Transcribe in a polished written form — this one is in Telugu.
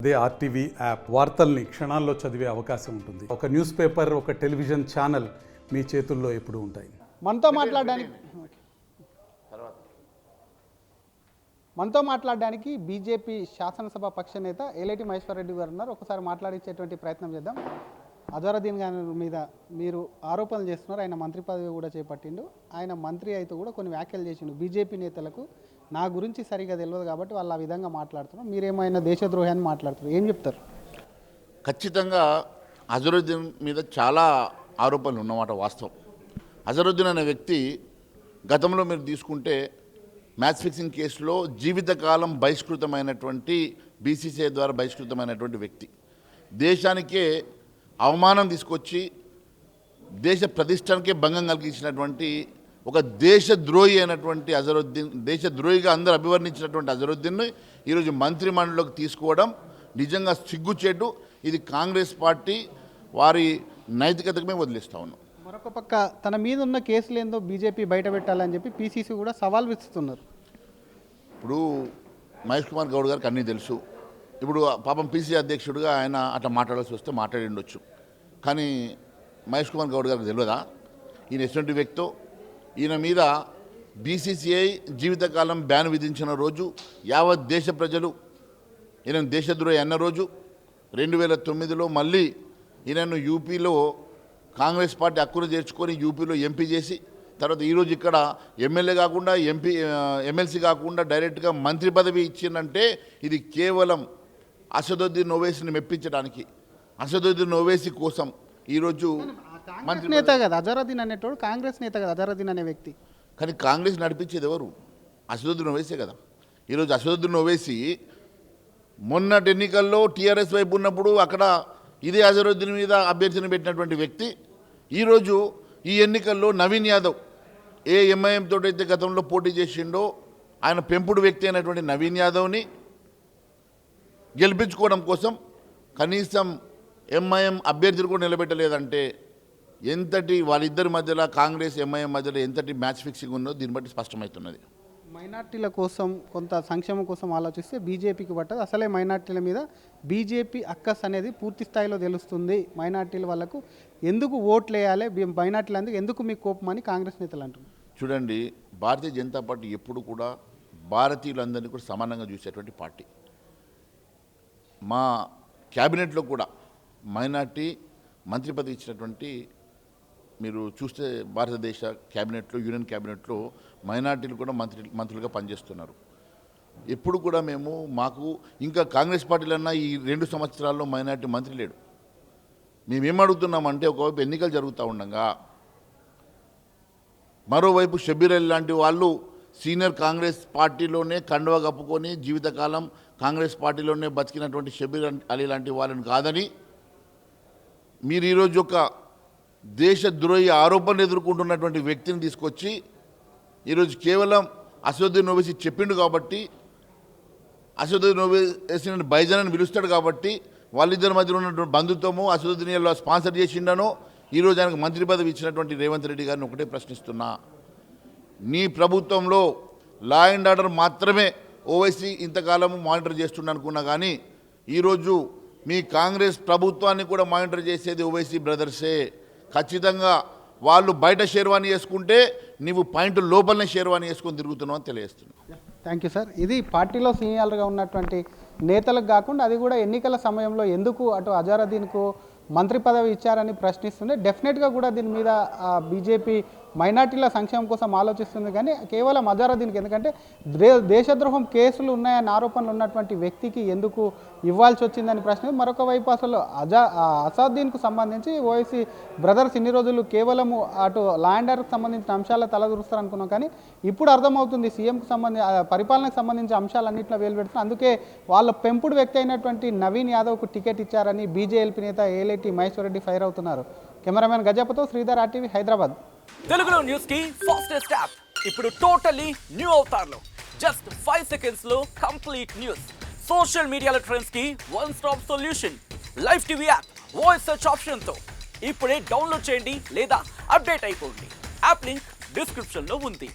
అదే ఆర్టీవీ యాప్ వార్తల్ని క్షణాల్లో చదివే అవకాశం ఉంటుంది. ఒక న్యూస్ పేపర్, ఒక టెలివిజన్ ఛానల్ మీ చేతుల్లో ఎప్పుడూ ఉంటాయి. మనతో మాట్లాడడానికి బీజేపీ శాసనసభ పక్ష నేత ఏలేటి మహేశ్వర్ రెడ్డి గారు ఉన్నారు. ఒకసారి మాట్లాడించేటువంటి ప్రయత్నం చేద్దాం. అజరుద్దీన్ గారి మీద మీరు ఆరోపణలు చేస్తున్నారు. ఆయన మంత్రి పదవి కూడా చేపట్టిండు. ఆయన మంత్రి అయితే కూడా కొన్ని వ్యాఖ్యలు చేసిండు. బీజేపీ నేతలకు నా గురించి సరిగా తెలియదు కాబట్టి వాళ్ళు ఆ విధంగా మాట్లాడుతున్నారు. మీరేమైనా దేశద్రోహాన్ని మాట్లాడుతున్నారు, ఏం చెప్తారు? ఖచ్చితంగా అజరుద్దీన్ మీద చాలా ఆరోపణలు ఉన్నమాట వాస్తవం. అజరుద్దీన్ అనే వ్యక్తి గతంలో మీరు తీసుకుంటే మ్యాచ్ ఫిక్సింగ్ కేసులో జీవితకాలం బహిష్కృతమైనటువంటి బీసీసీఐ ద్వారా బహిష్కృతమైనటువంటి వ్యక్తి, దేశానికే అవమానం తీసుకొచ్చి దేశ ప్రతిష్టానికే భంగం కలిగించినటువంటి ఒక దేశద్రోహి అయినటువంటి అజరుద్దీన్, దేశద్రోహిగా అందరూ అభివర్ణించినటువంటి అజరుద్దీన్ని ఈరోజు మంత్రిమండలిలోకి తీసుకోవడం నిజంగా సిగ్గుచేటు. ఇది కాంగ్రెస్ పార్టీ వారి నైతికతకు మేము వదిలేస్తా ఉన్నాం. మరొక పక్క తన మీద ఉన్న కేసులు ఏందో బీజేపీ బయట పెట్టాలని చెప్పి పీసీసీ కూడా సవాల్ విస్తున్నారు. ఇప్పుడు మహేష్ కుమార్ గౌడ్ గారికి అన్నీ తెలుసు. ఇప్పుడు పాపం పీసీ అధ్యక్షుడిగా ఆయన అట్లా మాట్లాడాల్సి వస్తే మాట్లాడి ఉండొచ్చు. కానీ మహేష్ కుమార్ గౌడ్ గారికి తెలియదా ఈయన ఎటువంటి వ్యక్తో? ఈయన మీద బీసీసీఐ జీవితకాలం బ్యాన్ విధించిన రోజు యావత్ దేశ ప్రజలు ఈయన దేశద్రోహి అన్న రోజు 2009లో మళ్ళీ ఈయనను యూపీలో కాంగ్రెస్ పార్టీ హక్కును చేర్చుకొని యూపీలో ఎంపీ చేసి తర్వాత ఈరోజు ఇక్కడ ఎమ్మెల్యే కాకుండా ఎమ్మెల్సీ కాకుండా డైరెక్ట్గా మంత్రి పదవి ఇచ్చిందంటే ఇది కేవలం అసదుద్దీన్ ఓవైసీని మెప్పించడానికి, అసదుద్దీన్ ఓవైసీ కోసం ఈరోజు మంత్రి నేత కదా అజరుద్దీన్ అనేటోడు, కాంగ్రెస్ నేత కదా అజరుద్దీన్ అనే వ్యక్తి. కానీ కాంగ్రెస్ నడిపించేది ఎవరు? అసదుద్దీన్ ఓవైసీ కదా. ఈరోజు అసదుద్దీన్ ఓవైసీ మొన్నటి ఎన్నికల్లో టీఆర్ఎస్ వైపు ఉన్నప్పుడు అక్కడ ఇదే అజరుద్దీన్ మీద అభ్యర్థిని పెట్టినటువంటి వ్యక్తి ఈరోజు ఈ ఎన్నికల్లో నవీన్ యాదవ్ ఏ ఎంఐఎం తోటైతే గతంలో పోటీ చేసిండో ఆయన పెంపుడు వ్యక్తి అయినటువంటి నవీన్ యాదవ్ని గెలిపించుకోవడం కోసం కనీసం ఎంఐఎం అభ్యర్థులు కూడా నిలబెట్టలేదంటే ఎంతటి వాళ్ళిద్దరి మధ్యలో కాంగ్రెస్ ఎంఐఎం మధ్యలో ఎంతటి మ్యాచ్ ఫిక్సింగ్ ఉందో దీన్ని బట్టి స్పష్టమవుతున్నది. మైనార్టీల కోసం కొంత సంక్షేమం కోసం ఆలోచిస్తే బీజేపీకి పట్టదు. అసలే మైనార్టీల మీద బీజేపీ అక్కస్ అనేది పూర్తి స్థాయిలో తెలుస్తుంది. మైనార్టీల వాళ్ళకు ఎందుకు ఓట్లు వేయాలి, మైనార్టీలు ఎందుకు మీకు కోపం అని కాంగ్రెస్ నేతలు అంటున్నారు. చూడండి, భారతీయ జనతా పార్టీ ఎప్పుడు కూడా భారతీయులందరినీ కూడా సమానంగా చూసేటువంటి పార్టీ. మా క్యాబినెట్లో కూడా మైనార్టీ మంత్రి పదవి ఇచ్చినటువంటి మీరు చూస్తే భారతదేశ క్యాబినెట్లో, యూనియన్ క్యాబినెట్లో మైనార్టీలు కూడా మంత్రులుగా పనిచేస్తున్నారు. ఎప్పుడు కూడా మాకు ఇంకా కాంగ్రెస్ పార్టీలన్నా ఈ 2 సంవత్సరాల్లో మైనార్టీ మంత్రి లేడు. మేమేమడుగుతున్నామంటే ఒకవైపు ఎన్నికలు జరుగుతూ ఉండగా మరోవైపు షబ్బీర్ అలీ లాంటి వాళ్ళు సీనియర్ కాంగ్రెస్ పార్టీలోనే కండువా కప్పుకొని జీవితకాలం కాంగ్రెస్ పార్టీలోనే బతికినటువంటి షబ్బీర్ అలీ లాంటి వాళ్ళని కాదని మీరు ఈరోజు ఒక దేశద్రోహి ఆరోపణలు ఎదుర్కొంటున్నటువంటి వ్యక్తిని తీసుకొచ్చి ఈరోజు కేవలం అసదుద్దీన్ ఓవైసీ చెప్పిండు కాబట్టి, అసదుద్దీన్ ఓవైసీని బైజాన్ అని పిలుస్తాడు కాబట్టి వాళ్ళిద్దరి మధ్యలో ఉన్నటువంటి బంధుత్వము అసదుద్దీన్ స్పాన్సర్ చేసిండనో ఈరోజు ఆయనకు మంత్రి పదవి ఇచ్చినటువంటి రేవంత్ రెడ్డి గారిని ఒకటే ప్రశ్నిస్తున్నా. నీ ప్రభుత్వంలో లా అండ్ ఆర్డర్ మాత్రమే ఓవైసీ ఇంతకాలము మానిటర్ చేస్తుండ అనుకున్నా, కానీ ఈరోజు మీ కాంగ్రెస్ ప్రభుత్వాన్ని కూడా మానిటర్ చేసేది ఓవైసీ బ్రదర్సే. ఖచ్చితంగా వాళ్ళు బయట షేర్వాణి వేసుకుంటే నీవు పాయింట్ లోపలనే షేర్వాణి వేసుకొని తిరుగుతున్నావు అని తెలియజేస్తున్నావు. Thank you sir. ఇది పార్టీలో సీనియర్గా ఉన్నటువంటి నేతలకు కాకుండా అది కూడా ఎన్నికల సమయంలో ఎందుకు అటు అజరుద్దీన్కు మంత్రి పదవి ఇచ్చారని ప్రశ్నిస్తుంది. డెఫినెట్గా కూడా దీని మీద బీజేపీ మైనార్టీల సంక్షేమం కోసం ఆలోచిస్తుంది, కానీ కేవలం అజరుద్దీన్కి ఎందుకంటే దేశద్రోహం కేసులు ఉన్నాయని ఆరోపణలు ఉన్నటువంటి వ్యక్తికి ఎందుకు ఇవ్వాల్సి వచ్చిందని ప్రశ్న. మరొక వైపు అసలు అసదుద్దీన్కు సంబంధించి ఓవైసీ బ్రదర్స్ ఇన్ని రోజులు కేవలము అటు లా అండ్ ఆర్డర్కి సంబంధించిన అంశాల తలదూరుస్తారు అనుకున్నాం, కానీ ఇప్పుడు అర్థమవుతుంది సీఎంకు పరిపాలనకు సంబంధించిన అంశాలన్నింటిలో వేలు పెడుతున్నారు. అందుకే వాళ్ళ పెంపుడు వ్యక్తి అయినటువంటి నవీన్ యాదవ్కు టికెట్ ఇచ్చారని బీజేపీ నేత ఏలేటి మహేశ్వర్ రెడ్డి ఫైర్ అవుతున్నారు. కెమెరామెన్ గజపతో శ్రీధర్, ఆర్టీవీ, హైదరాబాద్. తెలుగులో న్యూస్ కి ఫాస్టెస్ట్ యాప్ ఇప్పుడు టోటలీ న్యూ అవతార్లో జస్ట్ 5 seconds లో కంప్లీట్ న్యూస్. సోషల్ మీడియాలో ట్రెండ్స్ కి one stop solution. Live TV app voice search option తో ఇప్పుడే డౌన్లోడ్ చేయండి లేదా అప్డేట్ అయిపోండి. యాప్ లింక్ డిస్క్రిప్షన్ లో ఉంది.